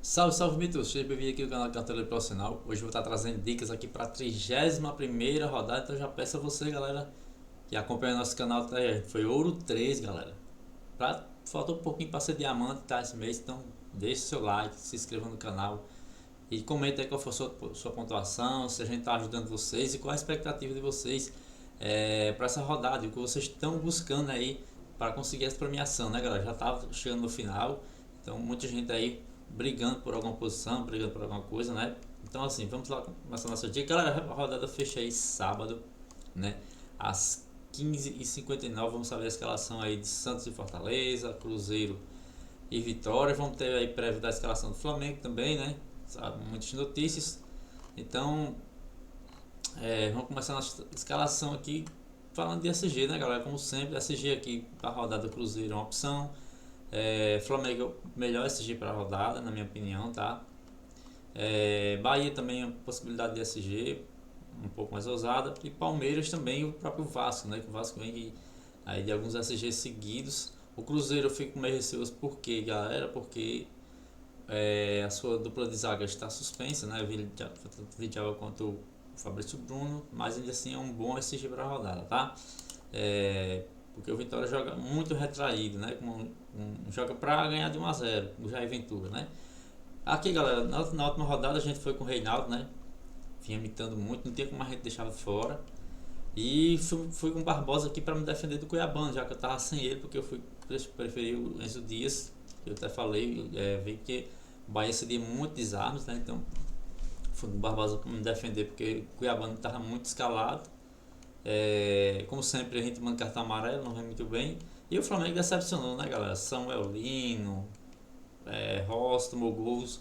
Salve, salve, mitos! Seja bem-vindo aqui no canal Cartola Profissional. Hoje eu vou estar trazendo dicas aqui para a 31ª rodada. Então já peço a você, galera, que acompanha nosso canal até aí. Foi Ouro 3, galera. Faltou um pouquinho para ser diamante, tá, esse mês. Então deixe seu like, se inscreva no canal e comenta aí qual foi a sua pontuação, se a gente está ajudando vocês e qual a expectativa de vocês para essa rodada e o que vocês estão buscando aí para conseguir essa premiação, né, galera? Já está chegando no final, então muita gente aí brigando por alguma posição, brigando por alguma coisa, né? Então assim, vamos lá começar a nossa dica. Galera, a rodada fecha aí sábado, né? Às 15h59, vamos saber a escalação aí de Santos e Fortaleza, Cruzeiro e Vitória. Vamos ter aí prévio da escalação do Flamengo também, né? Sabe, muitas notícias. Então, vamos começar a nossa escalação aqui falando de SG, né, galera? Como sempre, SG aqui para a rodada do Cruzeiro é uma opção. Flamengo é o melhor SG para a rodada, na minha opinião, tá? Bahia também é uma possibilidade de SG um pouco mais ousada. E Palmeiras também, o próprio Vasco, né? Que o Vasco vem aí de alguns SG seguidos. O Cruzeiro eu fico meio receoso, por quê, galera? Porque a sua dupla de zaga está suspensa, né? Tanto o Vidal quanto o Fabrício Bruno, mas ainda assim é um bom SG para a rodada, tá? Porque o Vitória joga muito retraído, né? Joga para ganhar de 1-0, o Jair Ventura, né? Aqui, galera, na última rodada a gente foi com o Reinaldo, né? Vinha imitando muito, não tinha como a gente deixar fora. E fui com o Barbosa aqui para me defender do Cuiabano, já que eu tava sem ele, porque eu preferi o Enzo Dias. Eu até falei, vi que o Bahia seria muito desarmes, né? Então fui com o Barbosa para me defender, porque o Cuiabano estava muito escalado. Como sempre, a gente manda cartão amarelo, não vem muito bem. E o Flamengo decepcionou, né, galera? Samuel Lino, Ross tomou gols.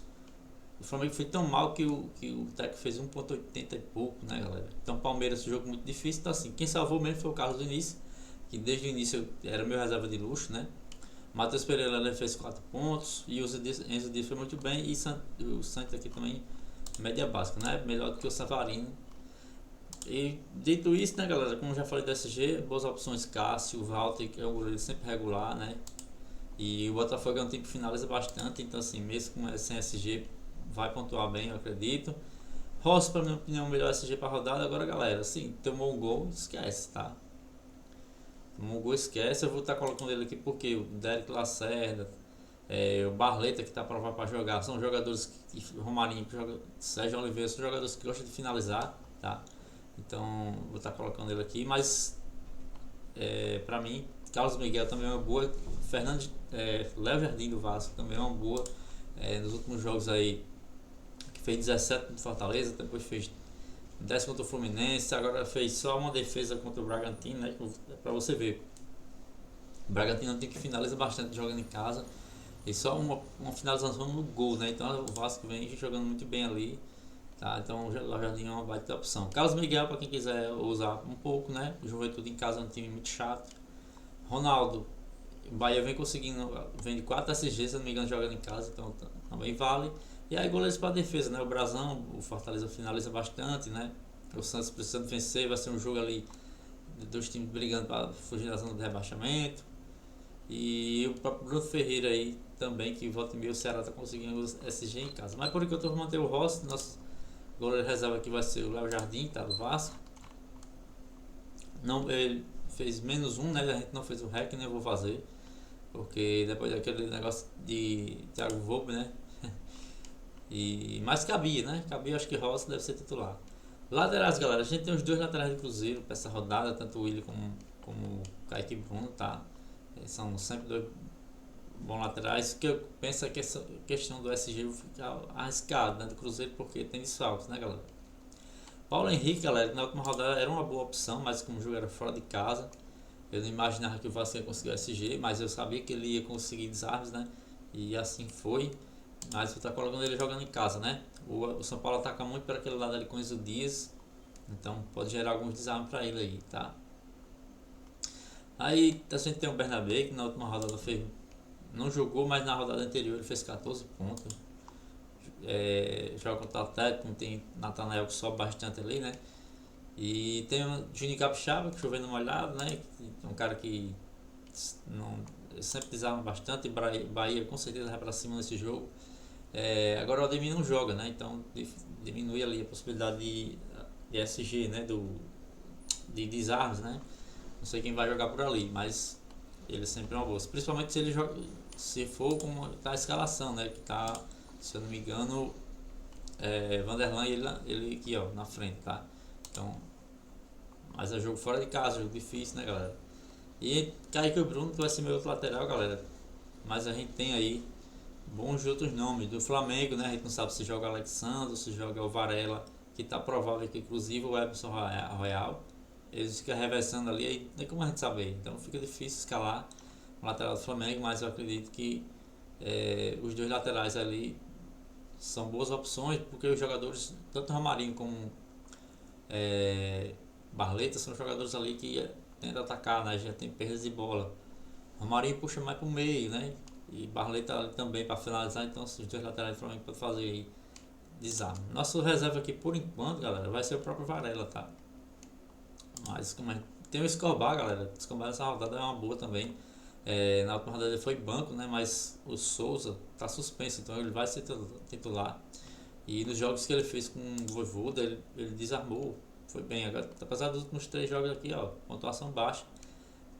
O Flamengo foi tão mal que o técnico fez 1,80 e pouco, né, galera? Então, Palmeiras, um jogo muito difícil. Então, assim, quem salvou mesmo foi o Carlos Diniz, que desde o início era meu reserva de luxo, né? Matheus Pereira fez 4 pontos e o Enzo Dias foi muito bem. E o Santos aqui também, média básica, né? Melhor do que o Savarino. E dito isso, né, galera? Como já falei do SG, boas opções: Cássio, Walter, que é um goleiro sempre regular, né? E o Botafogo é um time que finaliza bastante, então, assim, mesmo sem SG, vai pontuar bem, eu acredito. Rossi, para minha opinião, o melhor SG para rodada. Agora, galera, assim, tomou um gol, esquece, tá? Tomou um gol, esquece. Eu vou estar colocando ele aqui porque o Derek Lacerda, o Barleta, que está aprovado para jogar, são jogadores Romarinho, Sérgio Oliveira, são jogadores que gostam de finalizar, tá? Então, vou estar colocando ele aqui, mas para mim, Carlos Miguel também é uma boa. Fernando Léo Jardim do Vasco também é uma boa. Nos últimos jogos aí, que fez 17 contra o Fortaleza, depois fez 10 contra o Fluminense, agora fez só uma defesa contra o Bragantino, né? Pra você ver. O Bragantino é um time que finaliza bastante jogando em casa. E só uma finalização no gol, né? Então o Vasco vem jogando muito bem ali. Tá? Então o Jardim é uma baita opção. Carlos Miguel, para quem quiser usar um pouco, né? Juventude em casa é um time muito chato. Ronaldo, o Bahia vem conseguindo, vem de 4 SGs, se não me engano, jogando em casa, então também vale. E aí goleiros para defesa, né? O Brasão, o Fortaleza finaliza bastante, né? O Santos precisando vencer, vai ser um jogo ali de dois times brigando para fugir da zona do rebaixamento. E o próprio Bruno Ferreira aí também, que volta e meia o Ceará tá conseguindo os SG em casa. Mas por enquanto eu vou manter o Rossi, nosso goleiro reserva aqui vai ser o Léo Jardim, tá? Do Vasco. Não, ele fez -1, né? A gente não fez o REC, nem vou fazer. Porque depois daquele negócio de Thiago Volpe, né? Mas cabia, né? Cabia, acho que Rossi deve ser titular. Laterais, galera, a gente tem os dois laterais do Cruzeiro para essa rodada, tanto o Willi como o Kaique Bruno, tá? São sempre dois bons laterais. Que eu penso que essa questão do SG fica arriscado, né? Do Cruzeiro, porque tem desfalques, né, galera? Paulo Henrique, galera, na última rodada era uma boa opção, mas como o jogo era fora de casa, eu não imaginava que o Vasco ia conseguir o SG, mas eu sabia que ele ia conseguir desarmes, né? E assim foi. Mas você tá colocando ele jogando em casa, né? O São Paulo ataca muito para aquele lado ali com o Enzo Dias, então pode gerar alguns desarmes para ele aí, tá? Aí a gente tem o Bernabé, que na última rodada não jogou, mas na rodada anterior ele fez 14 pontos. Joga contra o Atlético, tem Natanael que sobe bastante ali, né? E tem o Juninho Capixaba, que chovendo molhado, né? É um cara que não, sempre desarma bastante. Bahia com certeza vai para cima nesse jogo. Agora o Ademir não joga, né? Então diminui ali a possibilidade de SG, né? De desarmes, né? Não sei quem vai jogar por ali, mas ele sempre é uma boa. Principalmente se ele joga, se for como tá a escalação, né? Que tá, se eu não me engano, Vanderlan e ele aqui, ó, na frente, tá? Então, mas é jogo fora de casa, jogo difícil, né, galera? E Kaique e Bruno, que vai ser meu outro lateral, galera. Mas a gente tem aí bons outros nomes. Do Flamengo, né? A gente não sabe se joga Alexandre, se joga o Varela, que tá provável que inclusive o Everson Royal. Eles ficam reversando ali, aí nem como a gente saber. Então fica difícil escalar o lateral do Flamengo, mas eu acredito que os dois laterais ali são boas opções, porque os jogadores, tanto Romarinho como Barleta, são jogadores ali que tentam atacar, né? Já tem perdas de bola. Romarinho puxa mais pro meio, né? E Barleta ali também para finalizar, então os dois laterais do Flamengo podem fazer aí desarme. Nosso reserva aqui por enquanto, galera, vai ser o próprio Varela, tá? Mas como tem o Escobar, galera. O Escobar nessa rodada é uma boa também. Na última rodada ele foi banco, né? Mas o Souza tá suspenso, então ele vai ser titular. E nos jogos que ele fez com o Vojvoda, ele desarmou. Foi bem. Agora, apesar dos últimos 3 jogos aqui, ó, pontuação baixa.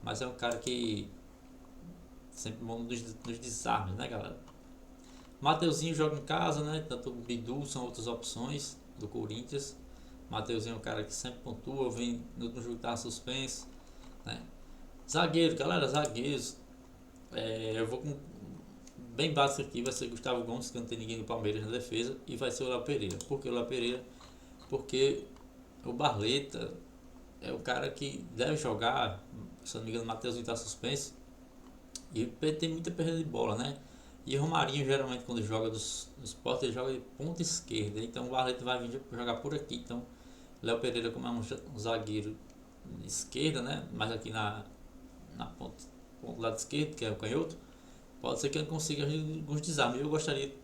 Mas é um cara que sempre bom nos desarmes, né, galera? Mateuzinho joga em casa, né? Tanto o Bidu são outras opções do Corinthians. Mateuzinho é um cara que sempre pontua, vem no último jogo que tava suspenso, né? Zagueiro, galera, zagueiros. Eu vou com bem básico aqui, vai ser Gustavo Gomes, que não tem ninguém no Palmeiras na defesa, e vai ser o Léo Pereira. Por que o Léo Pereira? Porque o Barleta é o cara que deve jogar, se eu não me engano, o Mateuzinho está suspenso, e tem muita perda de bola, né? E o Romarinho, geralmente, quando joga do Sport, ele joga de ponta esquerda, então o Barleta vai vir jogar por aqui. Então, Léo Pereira, como é um zagueiro de esquerda, né? Mas aqui na ponta, ponto lado esquerdo, que é o canhoto, pode ser que ele consiga alguns desarmes. Eu gostaria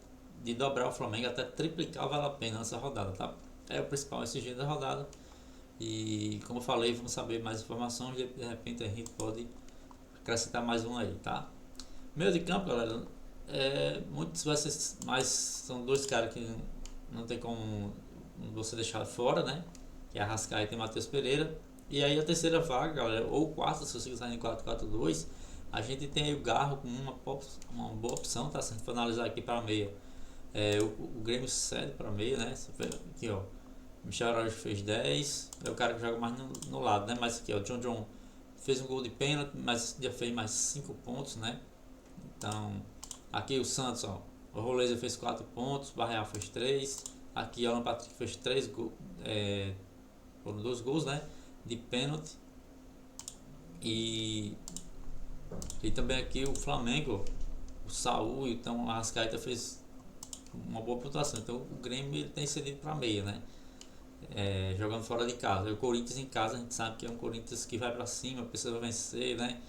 de dobrar o Flamengo até triplicar, vale a pena nessa rodada, tá? É o principal SG da rodada. E como eu falei, vamos saber mais informações. De repente a gente pode acrescentar mais um aí, tá? Meio de campo, galera, muitos vai ser mais. São dois caras que não tem como você deixar fora, né? Que é Arrascaeta e Matheus Pereira. E aí a terceira vaga, galera, ou quarta, se você quiser em 4-4-2, a gente tem aí o Garro como uma boa opção, tá? Se a gente for analisar aqui para a meia, o Grêmio cede para a meia, né? Aqui, ó, Michel Araújo fez 10, é o cara que joga mais no lado, né? Mas aqui, ó, John fez um gol de pênalti, mas já fez mais 5 pontos, né? Então, aqui o Santos, ó, o Roleza fez 4 pontos, o Barreal fez 3, aqui o Alan Patrick fez 3 gols, foram 2 gols, né? De pênalti. E também aqui o Flamengo, o Saúl, então a Arrascaeta fez uma boa pontuação. Então o Grêmio ele tem cedido para meia, né? Jogando fora de casa. E o Corinthians em casa a gente sabe que é um Corinthians que vai para cima, precisa vencer, né?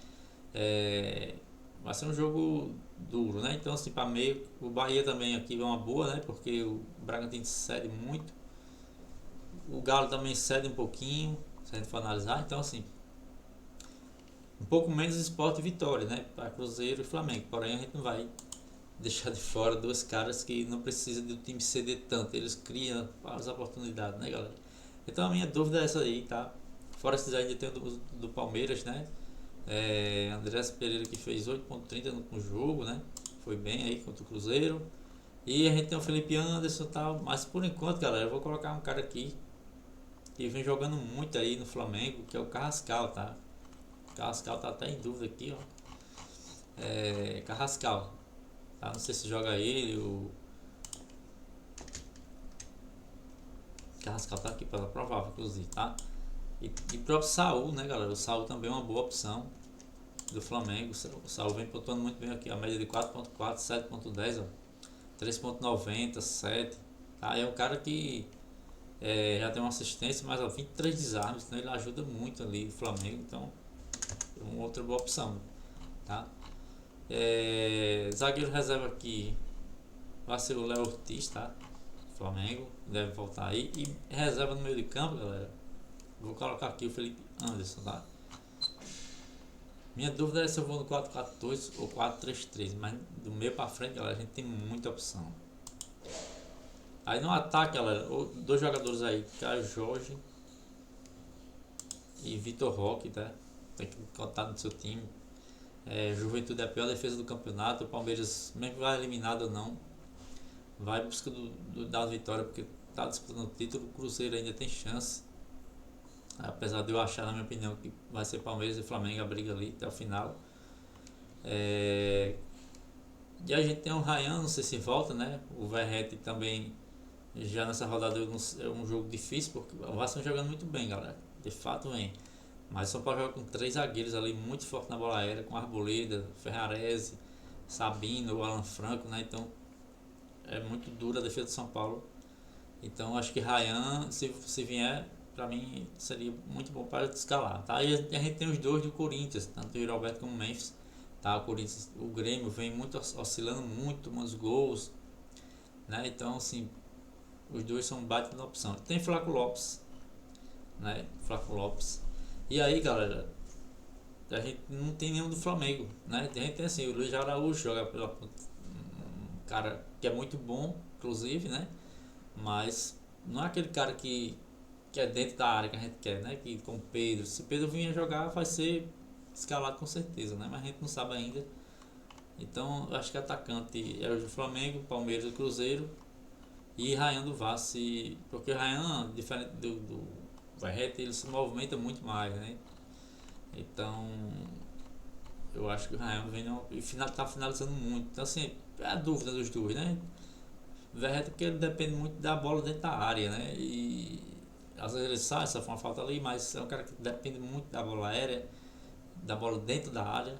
Vai ser um jogo duro, né? Então assim, para meio, o Bahia também aqui é uma boa, né? Porque o Bragantino cede muito. O Galo também cede um pouquinho, se a gente for analisar. Então assim, um pouco menos Sport e Vitória, né? Para Cruzeiro e Flamengo. Porém, a gente não vai deixar de fora dois caras que não precisam do time ceder tanto. Eles criam as oportunidades, né, galera? Então a minha dúvida é essa aí, tá? Fora esses ainda tem o do Palmeiras, né? Andrés Pereira que fez 8,30 no jogo, né? Foi bem aí contra o Cruzeiro. E a gente tem o Felipe Anderson e tal. Mas por enquanto, galera, eu vou colocar um cara aqui que vem jogando muito aí no Flamengo, que é o Carrascal, tá? Carrascal tá até em dúvida aqui, ó. Carrascal, tá? Não sei se joga ele, o Carrascal tá aqui, provável, inclusive, tá? E próprio Saúl, né, galera? O Saúl também é uma boa opção do Flamengo. O Saúl vem pontuando muito bem aqui, a média de 4.4, 7.10, ó. 3.90, 7. Tá? É um cara que já tem uma assistência, mas ó, 23 desarmes, então ele ajuda muito ali o Flamengo, então é uma outra boa opção, tá? Zagueiro reserva aqui vai ser o Léo Ortiz, tá? Flamengo, deve voltar aí. E reserva no meio de campo, galera, vou colocar aqui o Felipe Anderson, tá? Minha dúvida é se eu vou no 4-4-2 ou 4-3-3, mas do meio pra frente, galera, a gente tem muita opção. Aí no ataque, galera, dois jogadores aí, Caio Jorge e Vitor Roque, tá? Tem que contar no seu time. Juventude é a pior defesa do campeonato. O Palmeiras, mesmo que vai eliminado ou não, vai em busca da vitória, porque tá disputando o título. O Cruzeiro ainda tem chance. Apesar de eu achar, na minha opinião, que vai ser Palmeiras e Flamengo a briga ali até o final. E a gente tem o Ryan, não sei se volta, né? O Verratti também, já nessa rodada é um jogo difícil, porque o Vasco vem jogando muito bem, galera. De fato vem. Mas São Paulo joga com três zagueiros ali muito forte na bola aérea, com Arboleda, Ferrarese, Sabino, o Alan Franco, né? Então é muito dura a defesa de São Paulo. Então acho que Ryan, se vier, pra mim seria muito bom para escalar, tá? E a gente tem os dois do Corinthians, tanto o Roberto como o Memphis, tá? O Grêmio vem muito oscilando muito, uns gols, né? Então assim, os dois são baita na opção. Tem Flaco Lopes, né? Flaco Lopes. E aí, galera, a gente não tem nenhum do Flamengo, né? A gente tem assim, o Luiz Araújo joga pela um cara que é muito bom, inclusive, né? Mas não é aquele cara que é dentro da área que a gente quer, né? Que com o Pedro, se o Pedro vir jogar, vai ser escalado com certeza, né? Mas a gente não sabe ainda. Então, eu acho que atacante é o Flamengo, Palmeiras e Cruzeiro e Ryan do Vasco, porque o Ryan, diferente do Verratti, ele se movimenta muito mais, né? Então, eu acho que o Ryan vem e tá finalizando muito. Então, assim, é a dúvida dos dois, né? Verratti porque ele depende muito da bola dentro da área, né? E às vezes ele sai, só foi uma falta ali, mas é um cara que depende muito da bola aérea, da bola dentro da área.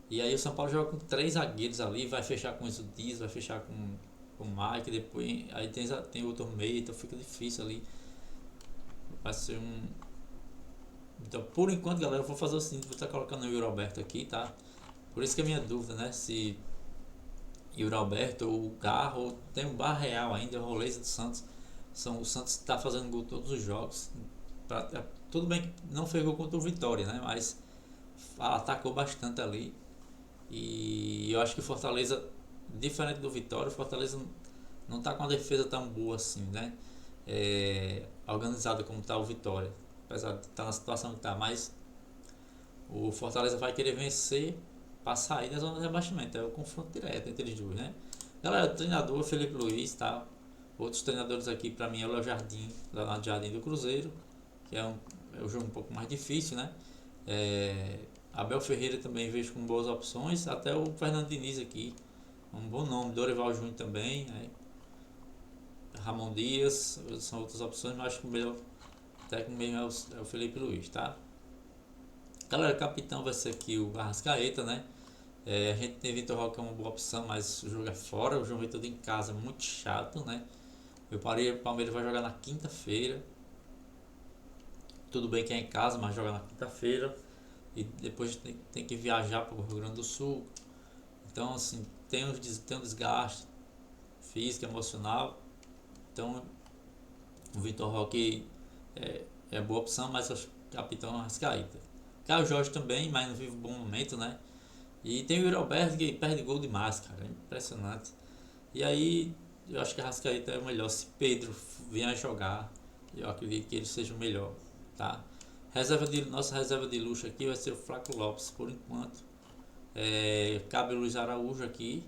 E aí o São Paulo joga com três zagueiros ali, vai fechar com o Dias, vai fechar com o Mike, depois aí tem outro meio, então fica difícil ali. Vai ser um. Então por enquanto, galera, eu vou fazer o seguinte, vou estar colocando o Yuri Alberto aqui, tá? Por isso que é a minha dúvida, né? Se Yuri Alberto ou o Garro, tem um Bar Real ainda, o Rolês do Santos. O Santos está fazendo gol todos os jogos. Tudo bem que não fez gol contra o Vitória, né? Mas atacou bastante ali. E eu acho que o Fortaleza, diferente do Vitória, o Fortaleza não está com uma defesa tão boa assim, né? Organizada como está o Vitória. Apesar de estar na situação que está. Mas o Fortaleza vai querer vencer para sair da zona de rebaixamento. É o confronto direto entre os dois, né? Galera, o treinador Felipe Luiz, tá? Outros treinadores aqui para mim é o Léo Jardim, lá no Jardim do Cruzeiro, que é um jogo um pouco mais difícil, né? Abel Ferreira também vejo com boas opções, até o Fernando Diniz aqui, um bom nome, Dorival Júnior também, né? Ramon Dias, são outras opções, mas acho que o melhor técnico mesmo é o Felipe Luiz, tá? Galera, capitão vai ser aqui o Arrascaeta, né? A gente tem Vitor Roque, que é uma boa opção, mas o jogo é fora, o jogo é todo em casa, muito chato, né? O Palmeiras vai jogar na quinta-feira. Tudo bem que é em casa, mas joga na quinta-feira. E depois tem que viajar para o Rio Grande do Sul. Então, assim, tem um desgaste físico, emocional. Então, o Vitor Roque é boa opção, mas o capitão Arrascaeta. Caio Jorge também, mas não vive um bom momento, né? E tem o Yuri Alberto que perde gol demais, cara. É impressionante. E aí, eu acho que a Arrascaeta é o melhor. Se Pedro vier jogar, eu acredito que ele seja o melhor, tá? Nossa reserva de luxo aqui vai ser o Flaco Lopes, por enquanto. Cabe o Luiz Araújo aqui.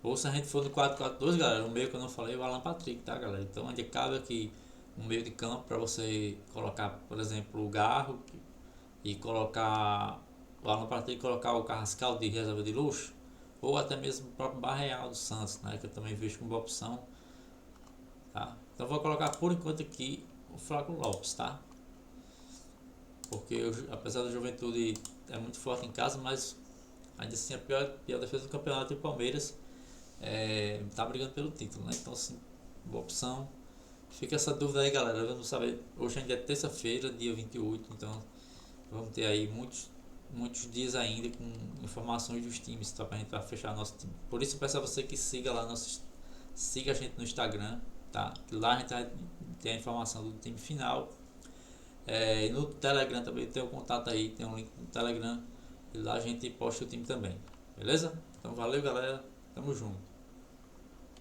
Ou se a gente for no 4-4-2, galera, o meio que eu não falei é o Alan Patrick, tá, galera? Então, onde cabe aqui um meio de campo para você colocar, por exemplo, o Garro e colocar o Alan Patrick e colocar o Carrascal de reserva de luxo. Ou até mesmo o próprio Barreal do Santos, né? Que eu também vejo como boa opção. Tá? Então vou colocar por enquanto aqui o Flaco Lopes, tá? Porque apesar da Juventude é muito forte em casa, mas ainda assim a pior defesa do campeonato e o Palmeiras tá brigando pelo título, né? Então assim, boa opção. Fica essa dúvida aí, galera. Vamos saber. Hoje ainda é terça-feira, dia 28, então vamos ter aí muitos dias ainda com informações dos times, tá? Pra gente fechar nosso time. Por isso eu peço a você que siga lá siga a gente no Instagram, tá? Lá a gente vai ter a informação do time final. E no Telegram também tem o contato aí, tem um link no Telegram. E lá a gente posta o time também. Beleza? Então valeu, galera. Tamo junto.